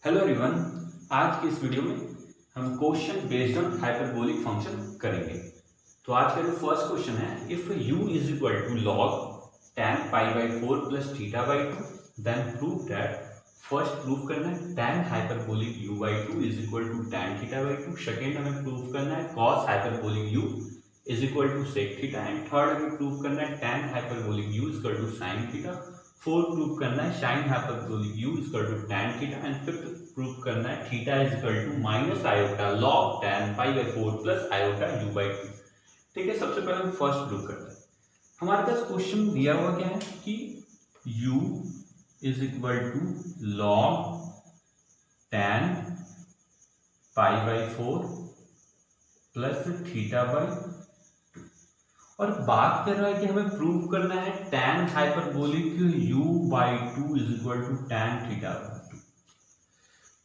Hello everyone. आज की इस वीडियो में हम question based on hyperbolic function करेंगे। तो आज का जो फर्स्ट क्वेश्चन है, if u is equal to log tan pi by 4 plus theta by 2 then prove that. First prove करना है tan hyperbolic u by 2 is equal to tan theta by 2। Second हमें prove करना है cos hyperbolic u is equal to sec theta. And third हमें prove करना है tan hyperbolic u is equal to sin theta. Fourth prove करना है sin hyperbolic u is equal to tan theta. And fifth prove करना है theta is equal to minus iota log tan pi by 4 plus iota u by 2। ठीक है, सबसे पहले हम first prove करते हैं। हमारे पास क्वेश्चन दिया हुआ क्या है कि u is equal to log tan pi by 4 plus theta by, और बात कर रहा है कि हमें प्रूव करना है tan hyperbolic u by 2 is equal to tan theta by 2।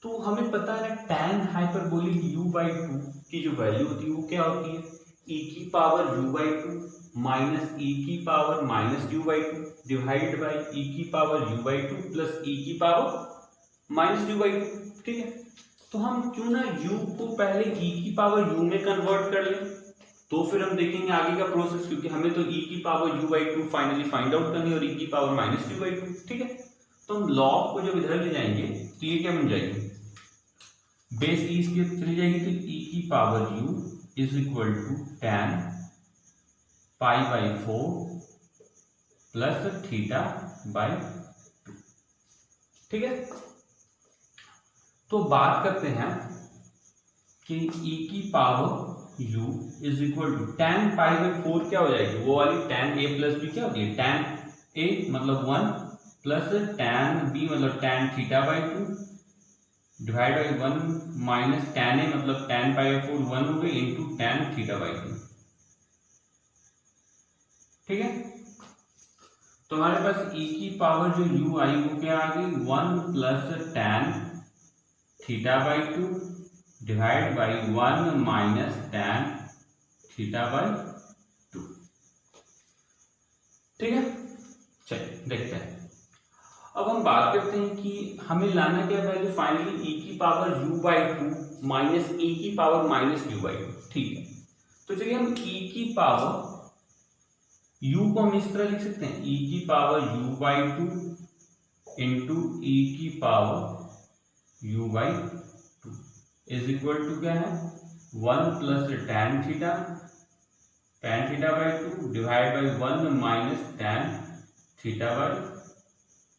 तो हमें पता है tan हाइपरबोलिक u बाई 2 की जो वैल्यू होती है वो क्या होती है, e की power u by 2 minus e की power minus u by 2 divide by e की power u by 2 plus e की पावर माइनस u बाई 2। ठीक है, तो हम क्यों ना u को पहले e की पावर u में कन्वर्ट कर लें, तो फिर हम देखेंगे आगे का प्रोसेस, क्योंकि हमें तो e की power u by 2 finally find out करनी है और e की पावर माइनस u बाई 2। ठीक है, तो हम log को जब इधर ले जाएंगे तो ये क्या बन जाएगी, बेस e इसकी चली जाएगी, तो e की power u is equal to tan pi by 4 plus theta by 2। ठीक है, तो बात करते हैं कि e की power u is equal to tan pi by 4 क्या हो जाएगी, वो वाली tan a प्लस b क्या होती है, tan a मतलब 1 प्लस tan b मतलब tan theta by 2 divide by 1 minus tan a मतलब tan पाई बाई 4 1 हो गई इंटू tan थीटा बाई 2। ठीक है, तो हमारे पास e की पावर जो u आई वो क्या आ गई 1 plus tan theta by 2 divide by 1 minus tan theta by 2। ठीक है, चलिए देखते हैं। अब हम बात करते हैं कि हमें लाना क्या वैल्यू, फाइनली e की power u by 2 minus e की पावर माइनस u बाई 2। ठीक है, तो चलिए हम e की पावर u को हम इस तरह लिख सकते हैं, e की power u by 2 into e की power u by 2 is equal to क्या है 1 plus tan theta by 2 divide by 1 minus tan theta by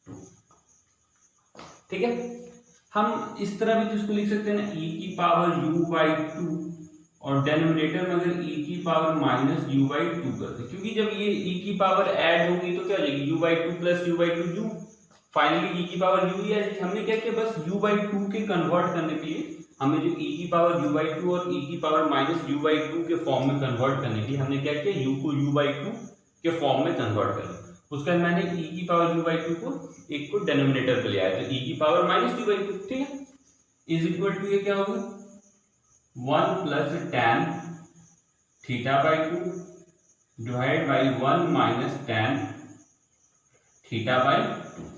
2। ठीक है, हम इस तरह भी इसको लिख सकते हैं ना, e की पावर u बाई 2 और डेनोमिनेटर में अगर e की पावर माइनस u बाई 2 करते, क्योंकि जब ये e की पावर ऐड होगी तो क्या हो जाएगी u by 2 plus u by 2 u, finally e की पावर u ही आएगी। हमने क्या किया, बस u बाई 2 के कन्वर्ट करने के लिए हमें जो e की पावर u बाई 2 और e की पावर माइनस u बाई 2 के फॉर्म में कन्वर्ट करने के लिए हमने क्या किया, u को u बाई 2 के फॉर्म में कन्वर्ट कर लिया। उसके बाद मैंने e की पावर u बाई 2 को एक को डेनोमिनेटर पे ले आया, तो e की पावर माइनस u बाई 2। ठीक है, इज इक्वल टू ये क्या होगा 1 plus tan theta by 2 divide by 1 minus tan theta by 2।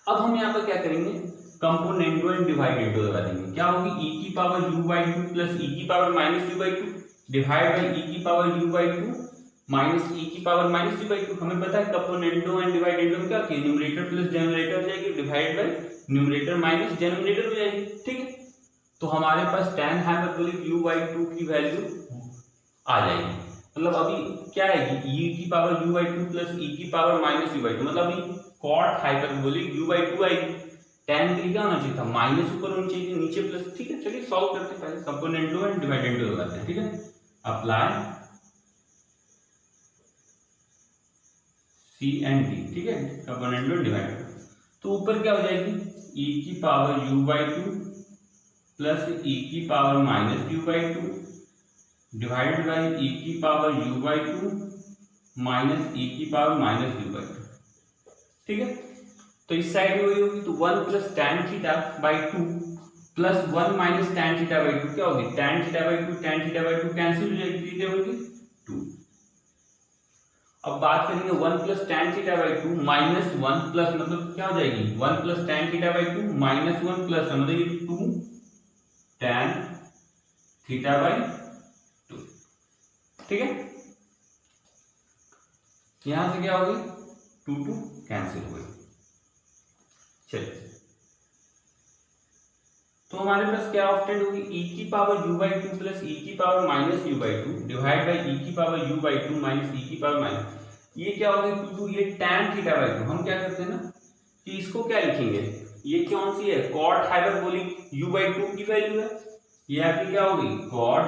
अब हम यहाँ पर क्या करेंगे, कंपोनेंटो एंड डिवाइडेंडो लगा देंगे। क्या होगी, e की power u by 2 plus e की power minus u by 2 divide by e की power u by 2 minus e की पावर माइनस u बाई 2। हमें पता है कंपोनेंटो एंड डिवाइडेंडो में क्या होती है, न्यूमरेटर प्लस डिनोमिनेटर हो जाएगी divide by numerator minus denominator हो जाएगी। ठीक है, तो हमारे पास tan हाइपरबोलिक u बाई 2 की वैल्यू आ जाएगी, मतलब अभी क्या आएगी e की power u by 2 plus e की पावर माइनस u बाई 2, मतलब अभी cot हाइपरबोलिक u बाई 2 आएगी। tan के लिए क्या होना चाहिए था, माइनस ऊपर होनी चाहिए नीचे प्लस। ठीक है, चलिए सॉल्व करते हैं, पहले कंपोनेंटो एंड डिवाइडेंडो लगाते हैं। ठीक है, अप्लाई सी एंड डी। ठीक है, कंपोनेंटो एंड डिवाइडेंडो, तो ऊपर क्या हो जाएगी e की power u by 2 plus e की power minus u by 2 divided by e की power u by 2 minus e की पावर माइनस u बाई 2। ठीक है, तो इस साइड वही होगी, तो 1 plus tan theta by 2 plus 1 minus tan theta by 2 क्या होगी, tan थीटा बाई 2 कैंसिल हो जाएगी, क्या होगी 2। अब बात करेंगे 1 plus tan theta by 2 minus 1 plus मतलब क्या हो जाएगी 1 plus tan theta by 2 minus 1 plus मतलब ये 2 tan थीटा बाई 2। ठीक है, यहां से क्या हो गई 2 कैंसिल हो गई। चलिए, तो हमारे पास क्या ऑप्टेंड होगी e की power u by 2 plus e की power minus u by 2 divide by e की power u by 2 minus e की पावर माइनस, ये क्या हो गया 2 ये tan थीटा बाई 2। हम क्या करते हैं ना कि इसको क्या लिखेंगे, ये कौन सी है cot हाइपरबोलिक u बाई 2 की वैल्यू है, ये आपकी क्या होगी cot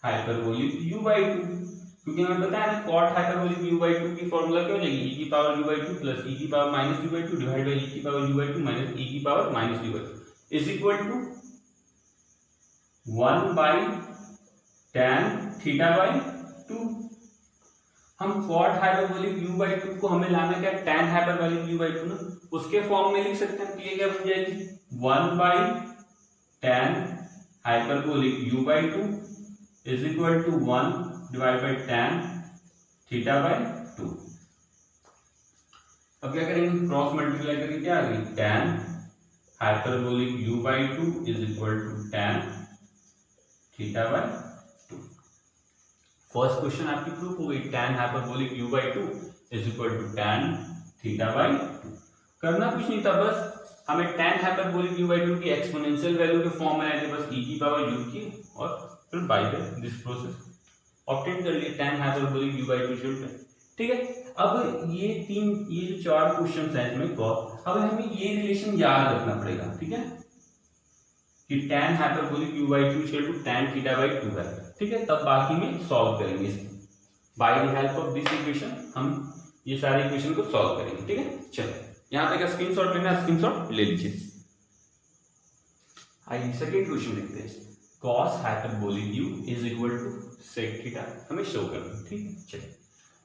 हाइपरबोलिक u बाई 2, क्योंकि हमें पता है ना cot हाइपरबोलिक u बाई 2 की फॉर्मूला क्या हो जाएगी e की power u by 2 plus e की power minus u by 2 divide by e की power u by 2 minus e की power minus u by 2 is equal to 1 by tan theta by 2। हम cot hyperbolic u by 2 को हमें लाना क्या tan hyperbolic u by 2 ना, उसके form में लिख सकते हैं। तो ये क्या बन जाएगी 1 by tan hyperbolic u by 2 is equal to 1 divide by tan theta by 2। अब क्या करेंगे क्रॉस मल्टीप्लाई करके क्या आ गई tan hyperbolic u by 2 is equal to tan theta by 2। First question आपकी प्रूफ हो गई tan hyperbolic u by 2 is equal to tan theta by 2। करना कुछ नहीं था, बस हमें tan हाइपरबोलिक u बाई 2 की एक्सपोनेंशियल वैल्यू के फॉर्म में आए थे, बस e की पावर u की और फिर बाय दिस प्रोसेस ऑब्टेन कर लिए tan hyperbolic u by 2 equal. ठीक है, अब ये जो चार क्वेश्चंस हैं इसमें अब हमें ये रिलेशन याद रखना पड़ेगा। ठीक है, कि tan hyperbolic u by 2 equal to tan theta by 2 है। ठीक है, तब बाकी में सॉल्व करेंगे इसको by the help of this equation, हम ये सारे इक्वेशन को सॉल्व करेंगे। ठीक है, चलो यहां तक स्क्रीनशॉट लेना, स्क्रीनशॉट ले लीजिए। आइए सेकंड क्वेश्चन देखते हैं, cos hyperbolic u is equal to sec theta हमें शो करना है। ठीक है, चलिए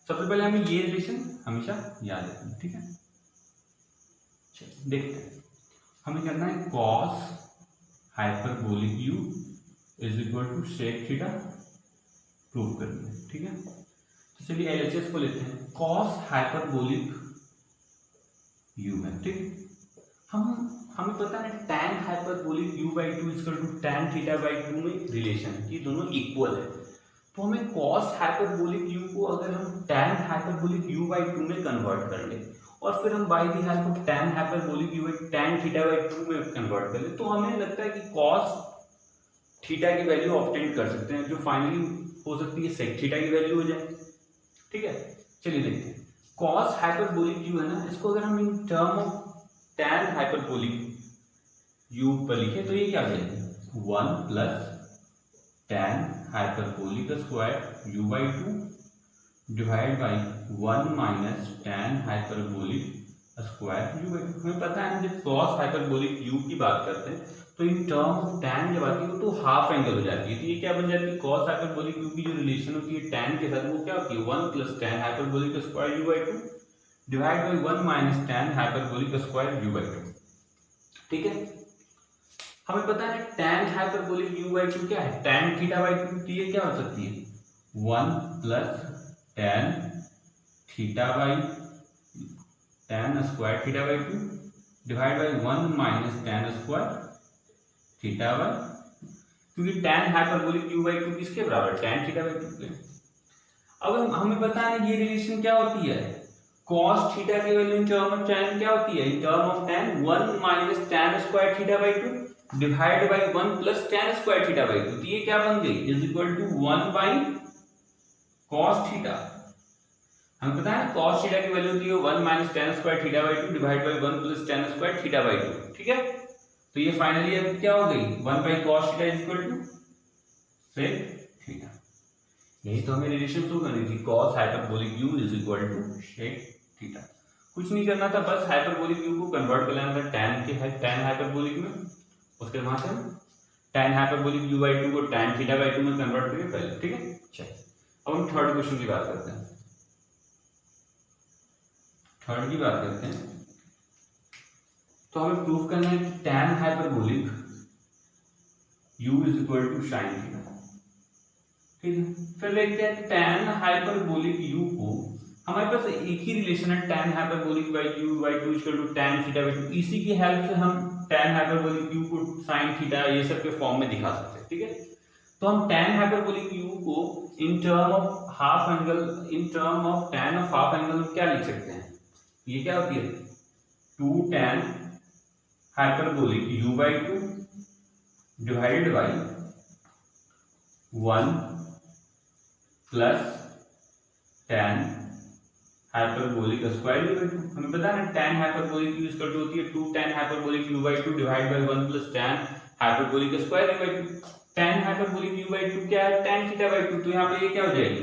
सबसे पहले हमें ये रिलेशन हमेशा याद रखना। ठीक है, चलिए देखते हैं, हमें करना है cos hyperbolic u is equal to sec theta prove करना है। ठीक है, तो चलिए एलएचएस को लेते हैं, cos हाइपरबोलिक u है। ठीक, हमें पता है tan hyperbolic u by 2 equal to tan theta by 2 में रिलेशन ये दोनों इक्वल है, तो हमें cos हाइपरबोलिक u को अगर हम tan हाइपरबोलिक u बाई 2 में कन्वर्ट कर ले और फिर हम by the help of tan hyperbolic u by tan theta by 2 में कन्वर्ट कर ले, तो हमें लगता है कि cos थीटा की वैल्यू ऑब्टेन कर सकते हैं, जो फाइनली हो सकती है sec थीटा की वैल्यू हो जाए। ठीक है, चलिए देखते हैं, cos हाइपरबोलिक u है ना, इसको अगर हम इन term of tan hyperbolic u पर लिखे तो ये क्या हो जाएगा 1 plus tan hyperbolic square u by 2 divide by 1 minus tan hyperbolic square u by 2। हमें पता है जब cos हाइपरबोलिक u की बात करते हैं तो इन टर्म ऑफ tan जब आती है तो हाफ एंगल हो जाती है, तो ये क्या बन जाती है cos हाइपरबोलिक u की जो रिलेशन होती है tan के साथ वो क्या होती है 1 plus tan hyperbolic square u by 2 divide by 1 minus tan hyperbolic square u by 2। ठीक है, हमें पता है tan हाइपरबोलिक u बाई 2 क्या है tan थीटा बाई 2, तो ये क्या हो सकती है 1 plus tan theta by tan square theta by 2 divide by 1 minus tan square theta by, क्योंकि tan हाइपरबोलिक u बाई 2 किसके बराबर tan थीटा बाई 2 के। अब हमें पता है ये रिलेशन क्या होती है cos थीटा की value in term of tan क्या होती है in term of tan 1 minus tan square theta by 2 divide by 1 plus tan square theta by 2, तो ये क्या बन गई is equal to 1 by cos theta. हमें पता है cos थीटा की वैल्यू होती है 1 minus tan square theta by 2 divide by 1 plus tan square theta by 2। ठीक है, तो ये फाइनली अब क्या हो गई 1 by cos theta is equal to sec theta. यही तो हमें रिलेशन शो करनी थी cos hyperbolic u is equal to sec theta. कुछ नहीं करना था, बस हाइपरबोलिक u को कन्वर्ट कर लेना था tan के tan हाइपरबोलिक में, उसके वहां से tan हाइपरबोलिक u बाई 2 को tan थीटा बाई 2 में कन्वर्ट करके पहले। ठीक है, चलिए अब हम थर्ड क्वेश्चन की बात करते हैं। तो हमें प्रूफ करना है कि tan hyperbolic u is equal to sin theta. ठीक है। फिर देखते हैं tan हाइपरबोलिक u को, हमारे पास एक ही रिलेशन है tan hyperbolic by u by 2 equal to tan theta by 2। इसी की हेल्प से हम tan हाइपरबोलिक u को sin थीटा ये सब के फॉर्म में दिखा सकते हैं। ठीक है, तो हम tan हाइपरबोलिक u को इन term of half angle, in term of tan of half angle में क्या लिख सकते हैं, ये क्या होती है 2 tan hyperbolic u by 2 divided by 1 plus tan hyperbolic square u by 2। हमें पता है ना tan hyperbolic u equal to होती है 2 tan hyperbolic u by 2 divide by 1 plus tan hyperbolic square u by 2। tan hyperbolic u by 2 क्या है tan theta by 2, तो यहाँ पे ये क्या हो जाएगी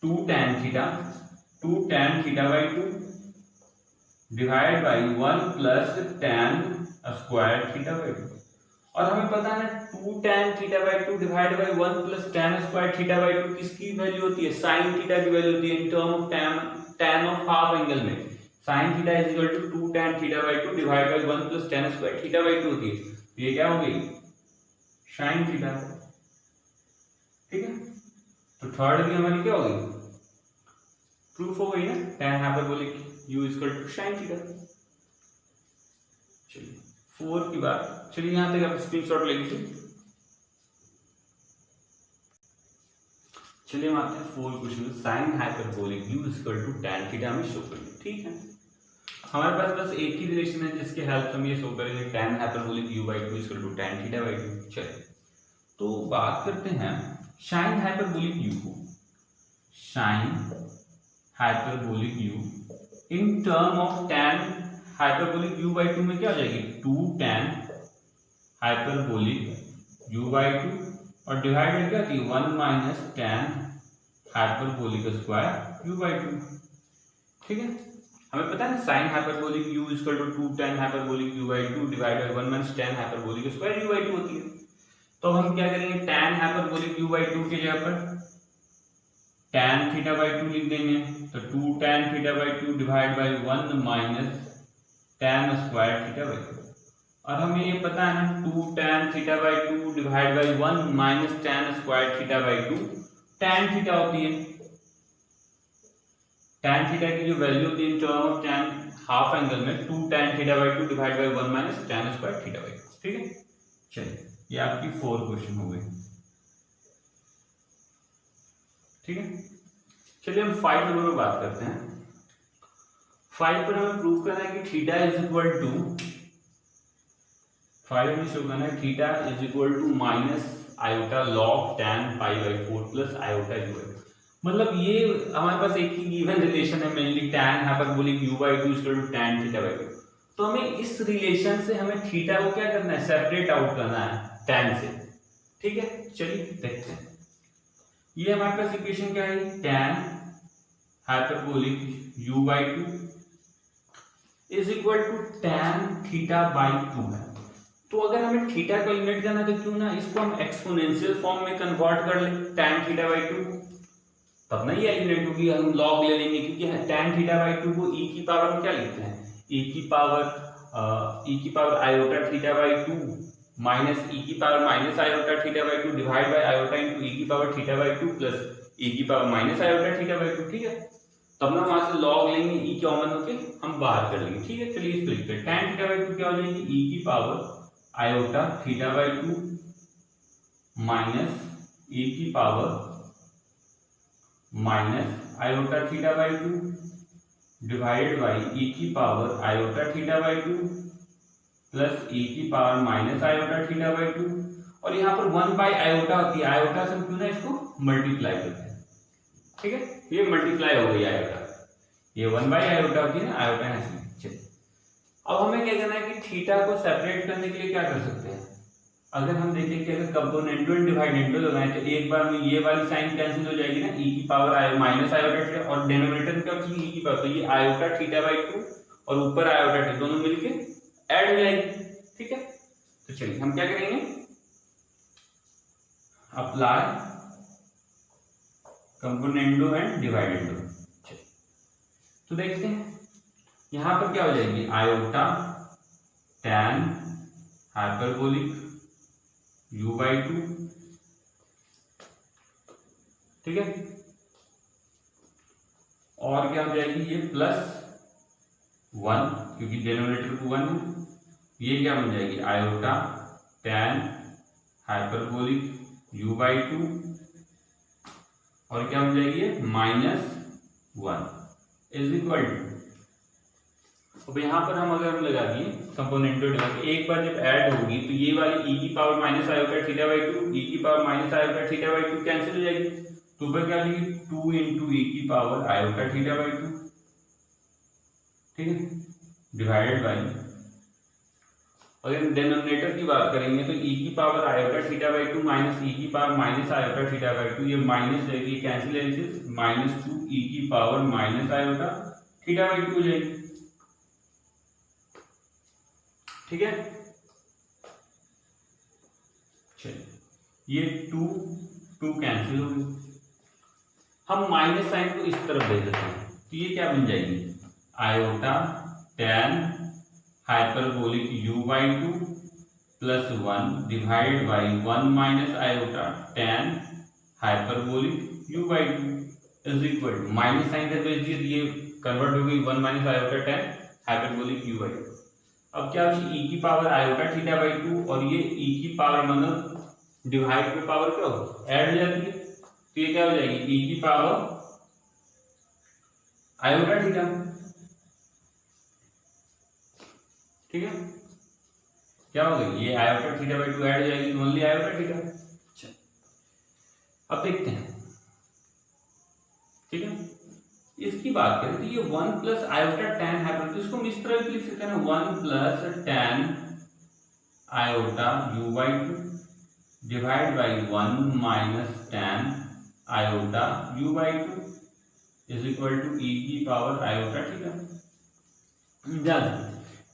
2 tan theta by 2 divide by 1 plus tan square theta by 2। और हमें पता है ना 2 tan theta by 2 divide by 1 plus tan square theta by 2 किसकी वैल्यू होती है, sin थीटा की वैल्यू होती है in term of tan of half angle में। sin theta is equal to 2 tan theta by 2 divide by 1 plus tan square theta by 2 होती है, ये क्या हो गई sin थीटा। ठीक है, तो थर्ड भी हमारी क्या हो गई प्रूफ हो गई ना, tan hyperbolic u equal to sin theta. चलिए 4 की बात, चलिए यहां तक आप स्क्रीनशॉट ले लीजिए। चलिए हम आते हैं 4 question, sin hyperbolic u equal to tan theta हमें शो करिए। ठीक है, हमारे पास बस एक ही रिलेशन है जिसके हेल्प से हम ये शो करेंगे tan hyperbolic u by 2 equal to tan theta by 2। चलिए तो बात करते हैं sin हाइपरबोलिक u को, sin hyperbolic u in term of tan hyperbolic u by 2 में क्या हो जाएगी 2 tan हाइपरबोलिक u बाई 2 और डिवाइडेड क्या थी 1 minus tan hyperbolic square u by 2। ठीक है, हमें पता है sin hyperbolic u equal to 2 tan hyperbolic u by 2 divide by 1 minus tan hyperbolic square u by 2 होती है। तो हम क्या करेंगे tan हाइपरबोलिक u बाई 2 की जगह पर tan थीटा बाई 2 लिख देंगे, तो 2 tan theta by 2 divide by 1 minus tan square theta by 2। और हमें ये पता है ना 2 tan theta by 2 divide by 1 minus tan square theta by 2 tan theta होती है। tan थीटा की जो वैल्यू होती है in term of tan half angle में 2 tan theta by 2 divide by 1 minus tan square theta by 2। ठीक है, चलिए ये आपकी 4 क्वेश्चन हो गए। ठीक है, चलिए हम 5 नंबर में बात करते हैं। 5 पर हमें प्रूव करना है कि थीटा इज इक्वल टू 5 में शो करना है theta is equal to minus iota log tan pi by 4 plus iota u by 2। मतलब ये हमारे पास एक ही गिवन रिलेशन है mainly tan hyperbolic u by 2 equal to tan theta by 2। तो हमें इस रिलेशन से हमें थीटा को क्या करना है सेपरेट आउट करना है tan से। ठीक है, चलिए देखते हैं। ये हमारे पास इक्वेशन क्या है tan hyperbolic u by 2 is equal to tan theta by 2 है। तो अगर हमें थीटा को यूनिट करना तो क्यों ना इसको हम एक्सपोनेंशियल फॉर्म में कन्वर्ट कर लें tan थीटा बाई 2, तब ना ये यूनिट होगी, हम लॉग ले लेंगे क्योंकि tan थीटा बाई 2 को e की पावर में क्या लिखते हैं e की power iota theta by 2 minus e की power minus iota theta by 2 divide by iota into e की power theta by 2 plus e की power minus iota theta by 2। ठीक है, तब ना वहां से लॉग लेंगे e कॉमन होके हम बाहर कर लेंगे। ठीक है, चलिए इसको लिखते हैं tan थीटा बाई 2 क्या हो जाएगी e की power iota theta by 2 minus e की power minus iota theta by 2 divided by e की power iota theta by 2 plus e की power minus iota theta by 2। और यहाँ पर 1 बाई आयोटा होती है, आयोटा से क्यों ना इसको मल्टीप्लाई करते हैं। ठीक है, ये मल्टीप्लाई हो गई आयोटा, ये 1 बाई आयोटा होती है ना आयोटा है इसमें। चलिए अब हमें क्या करना है कि थीटा को सेपरेट करने के लिए क्या कर सकते हैं, अगर हम देखें कि अगर कंपोनेंट डिवाइडेंट लगाएं तो एक बार में ये वाली साइन कैंसिल हो जाएगी ना e की पावर माइनस आयोटा थीटा और डिनोमिनेटर में क्या बचेगी e की पावर, तो ये आयोटा थीटा बाई 2 और ऊपर आयोटा थीटा दोनों मिलके ऐड हो जाएगी। ठीक है, तो चलिए हम क्या करेंगे अप्लाई कंपोनेंडो एंड डिवाइडेंडो। तो देखते हैं यहां पर क्या हो जाएगी iota tan hyperbolic u by 2 ठीक है। और क्या हो जाएगी ये +1 क्योंकि डिनोमिनेटर को 1 है, ये क्या बन जाएगी आयोटा tan हाइपरबोलिक u/2 और क्या बन जाएगी ये -1 इज इक्वल टू। अब यहाँ पर हम अगर हम लगा दिए कंपोनेंट एक बार जब ऐड होगी तो ये वाली e की पावर माइनस आयोटा थीटा/2 e की पावर माइनस आयोटा थीटा/2 कैंसिल हो जाएगी, तो ऊपर क्या लिखेगी 2 इंटू e की पावर आयोटा थीटा/2, ठीक है, डिवाइडेड बाई, अगर डिनोमिनेटर की बात करेंगे तो e की पावर आयोटा थीटा/2 माइनस e की पावर माइनस आयोटा थीटा/2, ये माइनस जाएगी कैंसिल है, -2 e की पावर माइनस आयोटा थीटा/2 हो जाएगी, ठीक है। चलिए ये 2 कैंसिल हो गई, हम माइनस साइन को इस तरफ दे देते हैं, तो ये क्या बन जाएगी iota tan hyperbolic u/2 +1 divide by 1 minus iota tan hyperbolic u/2 is equal to, minus sign से भेज दिए, ये कन्वर्ट हो गई 1 minus iota tan hyperbolic u/2। अब क्या होगी e की पावर आयोटा थीटा/2 और ये e की पावर मतलब डिवाइड में पावर क्या होगी ऐड हो जाती है, तो ये क्या हो जाएगी e की पावर आयोटा थीटा, ठीक है, क्या हो गई ये आयोटा थीटा/2 ऐड हो जाएगी तो ओनली आयोटा थीटा। अच्छा अब देखते हैं, ठीक है, इसकी बात करें तो ये 1 प्लस आयोटा tan हाइपरबोलिक, तो इसको हम इस तरह भी लिख सकते हैं ना 1 plus tan iota u/2 divide by 1 minus tan iota u/2 is equal to e की power iota theta.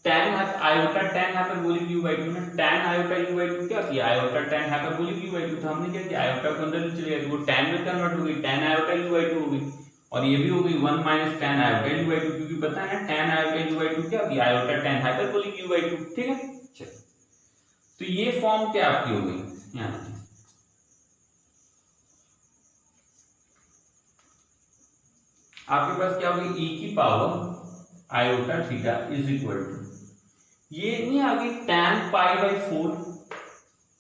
tan iota tan hyperbolic u/2 में tan आयोटा u/2 क्या किया आयोटा tan हाइपरबोलिक u/2, तो हमने क्या किया आयोटा को अंदर चले गया तो वो tan में कन्वर्ट हो गई, tan आयोटा u/2 हो गई, और ये भी हो गई 1 माइनस tan आयोटा u/2, क्योंकि पता है ना tan आयोटा u/2 क्या होगी आयोटा tan हाइपरबोलिक u/2, ठीक है। चलिए तो ये फॉर्म क्या आपकी हो गई, यहाँ आपके पास क्या होगी e की power iota theta is equal to, ये नहीं आ गई tan π/4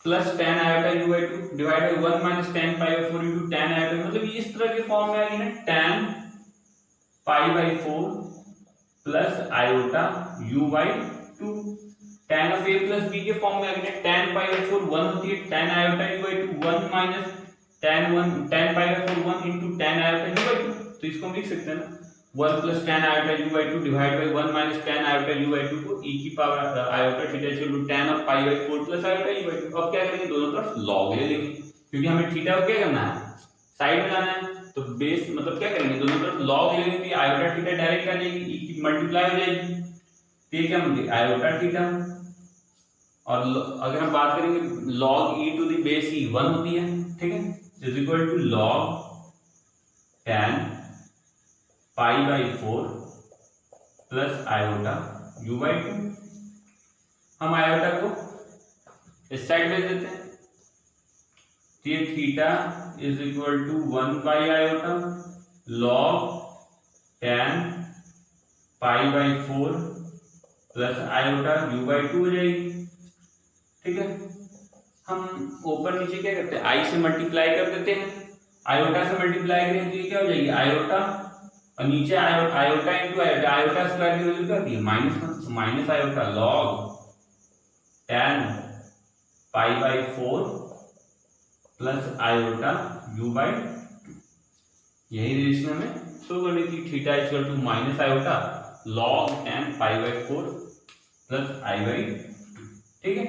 plus tan iota u/2 divide by 1 minus tan π/4 into tan iota, मतलब ये इस तरह के फॉर्म में आ गई ना tan π/4 plus iota u/2, tan of a plus b के फॉर्म में आ गई ना tan π/4 1 होती है tan iota u/2 1 minus tan π/4 1 into tan iota u/2, तो इसको हम लिख सकते हैं ना 1 plus tan iota u/2 divide by 1 minus tan iota u/2 को e की power iota theta equal to tan of π/4 plus iota u/2। अब क्या करेंगे दोनों तरफ log ले लेंगे, क्योंकि हमें थीटा को क्या करना है साइड में लाना है, तो बेस मतलब क्या करेंगे दोनों तरफ log ले लेंगे, आयोटा थीटा डायरेक्ट आ जाएगी e की मल्टीप्लाई हो जाएगी, तो क्या होंगे आयोटा थीटा, और अगर हम बात करेंगे log e to the base e 1 होती है, ठीक है, is equal to log tan π/4 plus iota u/2। हम आयोटा को इस साइड भेज देते हैं, तो ये theta is equal to 1 by iota log tan π/4 plus iota u/2 हो जाएगी, ठीक है। हम ऊपर नीचे क्या करते हैं i से मल्टीप्लाई कर देते हैं, आयोटा से मल्टीप्लाई करें तो ये क्या हो जाएगी आयोटा, और नीचे iota into iota, iota square की वैल्यू क्या होती है minus iota log tan π/4 plus iota u/2, यही रिलेशन हमें शो करनी थी, theta equal to minus iota log tan π/4 plus i/2, ठीक है।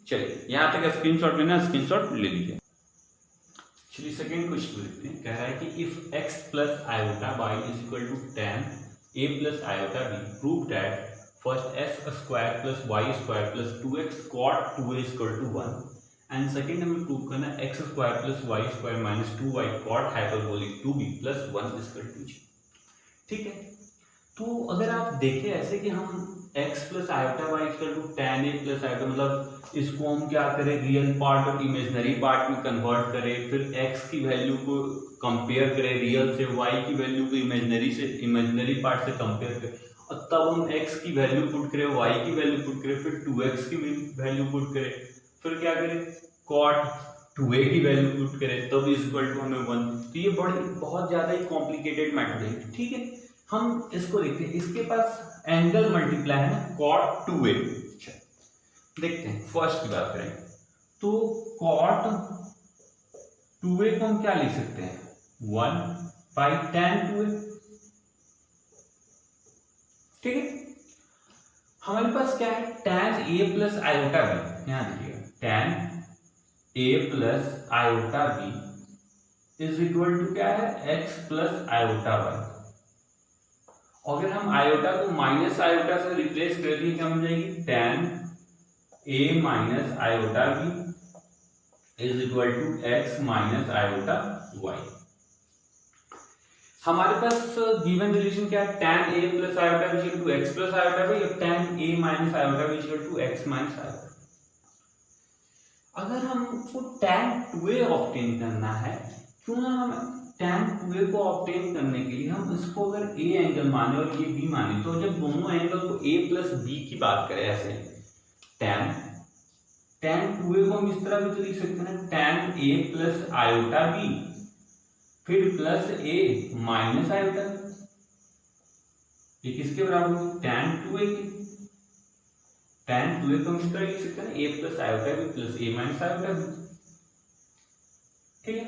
चलिए यहाँ तक स्क्रीनशॉट लेना, स्क्रीनशॉट ले लीजिए। चलिए सेकंड क्वेश्चन देखते हैं, कह रहा है कि if x plus iota y is equal to tan a plus iota b, prove that first x square plus y square plus 2x cot 2a is equal to 1, and second हमें prove करना है x square plus y square minus 2y cot hyperbolic 2b plus 1 is equal to 0, ठीक है। तो अगर आप देखें ऐसे कि हम x plus iota y equal to tan a plus iota, मतलब इसको हम क्या करें, रियल पार्ट और इमेजनरी पार्ट में कन्वर्ट करें, फिर x की वैल्यू को कंपेयर करें रियल से, y की वैल्यू को इमेजनरी पार्ट से कंपेयर करें, और तब हम x की वैल्यू पुट करें, y की वैल्यू पुट करें, फिर 2x की वैल्यू पुट करें, फिर क्या करें, cot 2a की वैल्यू पुट करें, तब इक्वल टू हमें 1। तो ये बहुत ज्यादा ही कॉम्प्लिकेटेड मेथड है, ठीक है। हम इसको देखते हैं, इसके पास एंगल मल्टीप्लाई है ना, cot 2a। देखते हैं फर्स्ट की बात करें तो cot 2a को हम क्या लिख सकते हैं, 1/tan 2a, ठीक है। हमारे पास क्या है, tan a plus iota b, ध्यान दीजिएगा, tan a plus iota b is equal to क्या है, x प्लस आयोटा y। अगर हम आयोटा को माइनस आयोटा से रिप्लेस कर दिए, क्या हो जाएगी, tan a minus iota b is equal to x minus iota y। हमारे पास गिवन रिलेशन क्या है, tan a plus iota b equal to x plus iota y, और tan a minus iota b equal to x minus iota. अगर हमको tan 2a obtain करना है, क्यों ना हम tan 2a को ऑब्टेन करने के लिए हम इसको अगर a एंगल माने और ये b माने, तो जब दोनों एंगल को a प्लस b की बात करें, ऐसे tan 2a को हम इस तरह भी तो लिख सकते हैं, tan a plus iota b फिर प्लस a माइनस आयोटा, ये किसके बराबर होगी, tan 2a की। tan 2a को हम इस तरह लिख सकते हैं, a plus iota b plus a minus iota b, ठीक है।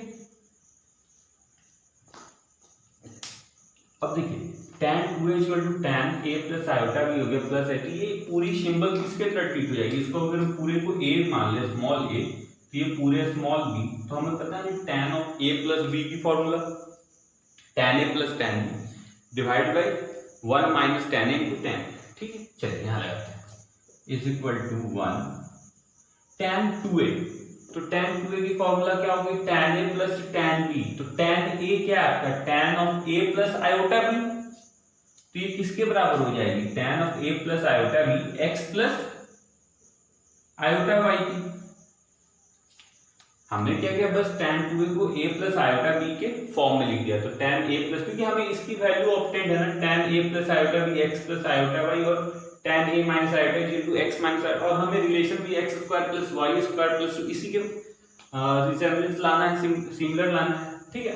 अब देखिए tan 2a equal to tan a plus iota b हो गया प्लस a, ये पूरी सिंबल किसके तरह ट्रीट हो जाएगी, इसको अगर हम पूरे को a मान ले, स्मॉल a, तो ये पूरे स्मॉल b, तो हमें पता है tan of a plus b की formula, tan a plus tan b divide by 1 minus tan a into tan, ठीक है। चलिए यहाँ लगाते हैं, is equal to 1 tan 2a, तो tan 2a की फॉर्मूला क्या होगी, tan a plus tan b, तो tan a क्या है आपका, tan of a plus iota b, तो ये किसके बराबर हो जाएगी, tan of a plus iota b x plus iota y की। हमने क्या किया, बस tan 2a को a प्लस आयोटा b के फॉर्म में लिख दिया, तो tan a प्लस, क्योंकि हमें इसकी वैल्यू ऑब्टेन्ड है ना, tan a plus iota b x plus iota y, और tan a minus iota equal to x minus iota, और हमें रिलेशन भी x square plus y square plus इसी के रिसेम्बलेंस लाना है, सिमिलर लाना है, ठीक है।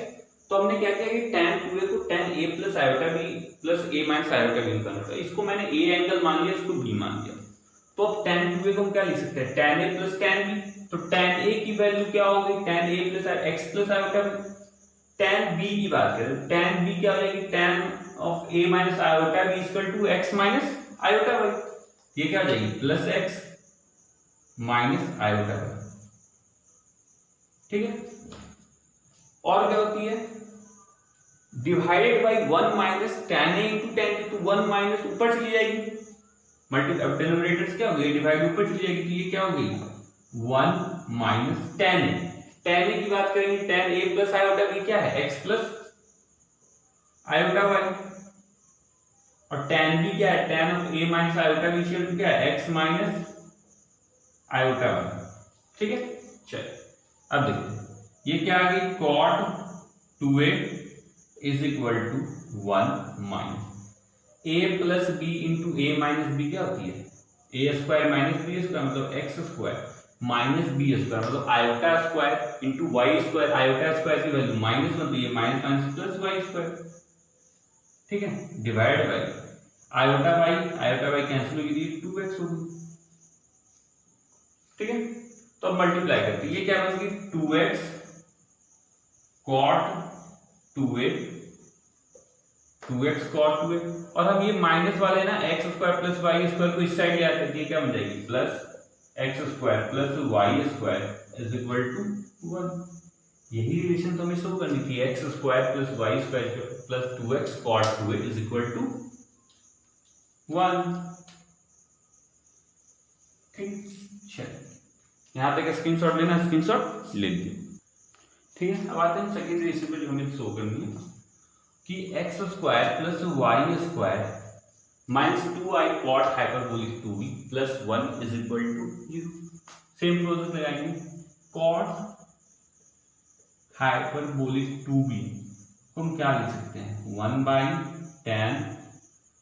तो हमने क्या किया कि tan 2a को tan a plus iota b plus a minus iota b निकालना था, इसको मैंने a एंगल मान लिया, इसको b मान लिया, तो अब tan 2a को हम क्या लिख सकते हैं, tan a plus tan b, तो tan a की वैल्यू क्या होगी, tan a plus x plus iota b। tan b की बात करें, tan b क्या हो जाएगी, tan of a minus iota b equal to x minus iota y, ये क्या हो जाएगी, plus x minus iota y, ठीक है। और क्या होती है, divided by 1 minus tan a into tan b, तो 1 माइनस ऊपर चली जाएगी, मल्टीप्लाई डिनोमिनेटर्स क्या हो गई, डिवाइड ऊपर चली जाएगी, तो ये क्या हो गई, 1 minus tan a। tan a की बात करेंगे, tan a plus iota b क्या है, x प्लस आयोटा y, और tan b क्या है, tan of a minus iota b equal to क्या है, x माइनस आयोटा y, ठीक है। चलिए अब देखते हैं, ये क्या आ गई, cot 2a is equal to 1 minus a plus b into a minus b क्या होती है, a square minus b square, मतलब x square minus b square, मतलब iota square into y square, iota square की वैल्यू माइनस, मतलब ये minus minus plus y square, ठीक है, divide by iota y cancel होगी, 2x होगी, ठीक है। तो अब मल्टीप्लाई करते हैं, ये क्या बनेगी, 2x cot 2a, 2x cot 2a, और हम ये माइनस वाले ना x square plus y square को इस साइड ले आते हैं, क्या बन जाएगी, plus x square plus y square is equal to 1। यही रिलेशन तो हमें शो करनी थी, x square plus y square plus 2x cot 2a is equal to 1, ठीक। चलिए यहाँ तक स्क्रीनशॉट लेना, स्क्रीनशॉट ले लीजिए, ठीक है। अब आते हैं सेकेंड रिलेशन पे जो हमें शो करनी है कि x square plus y square -2i cot hyperbolic 2b plus 1 is equal to 0। Same process लगाएंगे। cot हाइपरबोलिक 2b को हम क्या लिख सकते हैं, 1/tan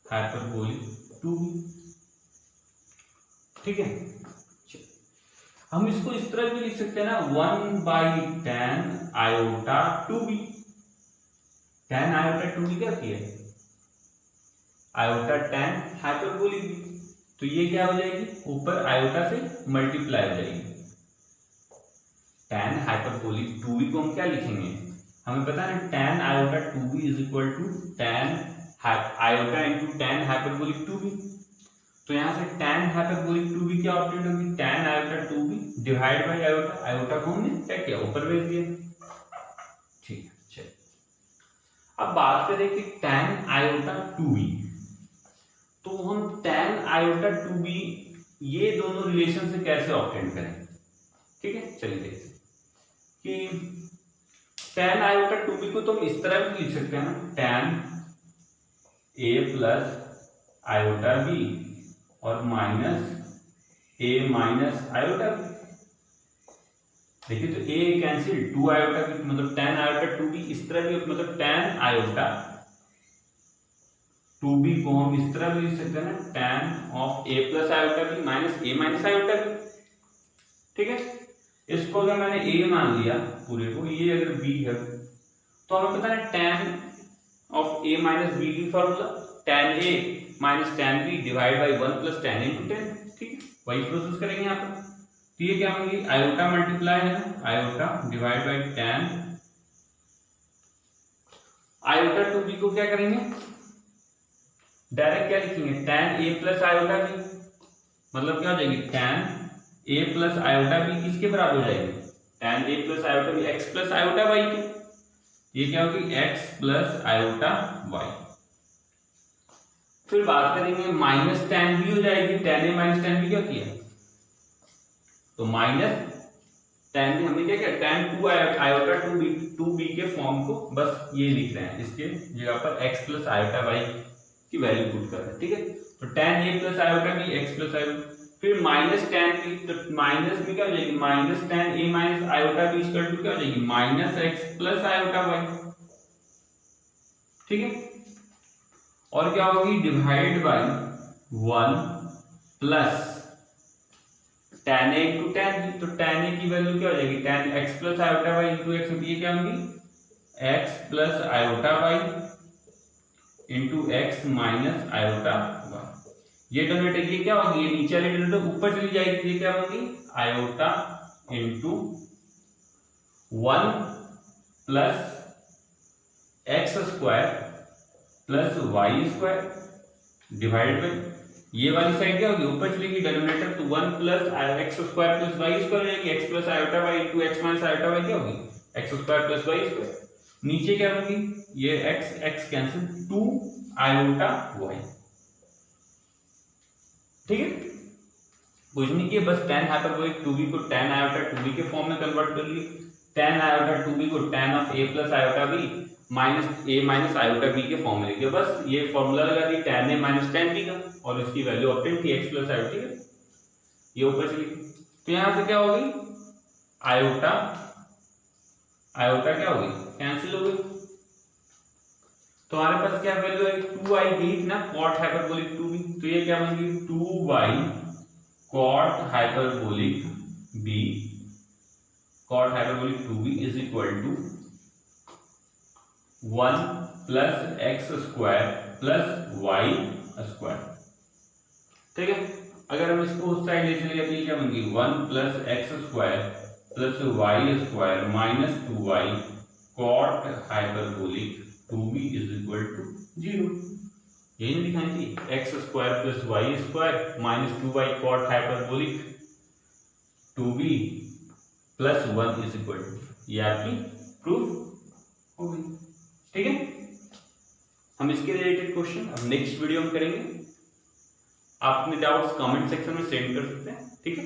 हाइपरबोलिक 2b। ठीक है, हम इसको इस तरह भी लिख सकते हैं ना, 1/tan iota 2b। tan iota 2b क्या होती है, आयोटा tan हाइपरबोलिक b। तो ये क्या हो जाएगी, ऊपर आयोटा से मल्टीप्लाई हो जाएगी। tan हाइपरबोलिक 2b को हम क्या लिखेंगे, हमें पता है ना, tan iota 2b is equal to tan iota into tan hyperbolic 2b। तो यहाँ से tan हाइपरबोलिक 2b क्या ऑब्टेन होगी, tan iota 2b divide by iota. Iota को हमने क्या किया, ऊपर भेज दिया। ठीक है, चलिए अब बात करें कि tan आयोटा 2b, तो हम tan आयोटा 2b ये दोनों रिलेशन से कैसे ऑब्टेन करें। ठीक है, चलिए देखते हैं कि tan आयोटा 2b को तो हम इस तरह भी लिख सकते हैं ना, tan a plus iota b और minus a minus iota b। देखिए तो a कैंसिल, 2 आयोटा b मतलब tan आयोटा 2b इस तरह भी, मतलब tan आयोटा 2b को हम इस तरह भी लिख सकते हैं ना, tan of a plus iota b minus a minus iota b। ठीक है, इसको अगर मैंने a मान लिया पूरे को, ये अगर b है तो हमें पता है tan of a minus b की formula tan a minus tan b divide by 1 plus tan into tan। ठीक है, वही प्रोसेस करेंगे यहाँ पर। तो ये क्या होंगी, आयोटा मल्टीप्लाई है ना, iota divide by tan iota 2b को क्या करेंगे, डायरेक्ट क्या लिखेंगे, tan a plus iota b, मतलब क्या हो जाएगी, tan a plus iota b किसके बराबर हो जाएगी, tan a plus iota b x plus iota y के। ये क्या होगी, x प्लस आयोटा y। फिर बात करेंगे माइनस tan b हो जाएगी, tan a minus tan b क्या होती है, तो माइनस tan b हमने क्या किया, tan 2 आयोटा 2b के फॉर्म को बस ये लिख रहे हैं, इसके जगह पर x प्लस आयोटा y की वैल्यू पुट कर रहे हैं। ठीक है, तो tan a plus iota b x plus iota, फिर माइनस tan b, तो माइनस में क्या हो जाएगी, minus tan a minus iota b equal to क्या हो जाएगी, minus x plus iota y। ठीक है, और क्या होगी, divide by 1 plus tan a into tan b। तो tan a की वैल्यू क्या हो जाएगी, tan x plus iota y into x होती है, क्या होगी, x plus iota y into x minus iota y। ये डोनेटर, ये क्या होगी, ये नीचे वाली डोनेटर ऊपर चली जाएगी, ये क्या होगी, iota into 1 plus x square plus y square divide by, ये वाली साइड क्या होगी, ऊपर चलेगी डिनोमिनेटर, तो 1 plus x square plus y square हो जाएगी, x plus iota y into x minus iota y क्या होगी, x square plus y square. नीचे क्या होगी, ये x कैंसिल, 2 आयोटा y। ठीक है, कुछ नहीं किया, बस tan हाइपरबोलिक 2b को tan आयोटा 2b के फॉर्म में कन्वर्ट कर लिए, tan आयोटा 2b को tan of a plus iota b minus a minus iota b के फॉर्म में लिखिए। बस ये फॉर्मूला लगा दिया tan a minus tan b का, और इसकी वैल्यू ऑब्टेन थी x प्लस आयोटा। ये ऊपर चली, तो यहां से क्या होगी, आयोटा आयोटा क्या होगी, कैंसिल हो गई। तो हमारे पास क्या वैल्यू है, 2i गई ना cot हाइपरबोलिक 2b, तो ये क्या बनेगी, 2y cot hyperbolic b cot hyperbolic 2b is equal to 1 plus x square plus y square. ठीक है, अगर हम इसको उस साइड ले चलेंगे तो क्या बनेगी, 1 plus x square plus y square minus 2y cot hyperbolic 2b is equal to 0। यही नहीं दिखानी थी, x square plus y square minus 2y cot hyperbolic 2b plus 1 is equal to, ये आपकी प्रूफ हो गई। ठीक है, हम इसके रिलेटेड क्वेश्चन अब नेक्स्ट वीडियो में करेंगे। आप अपने डाउट्स कमेंट सेक्शन में सेंड कर सकते हैं। ठीक है।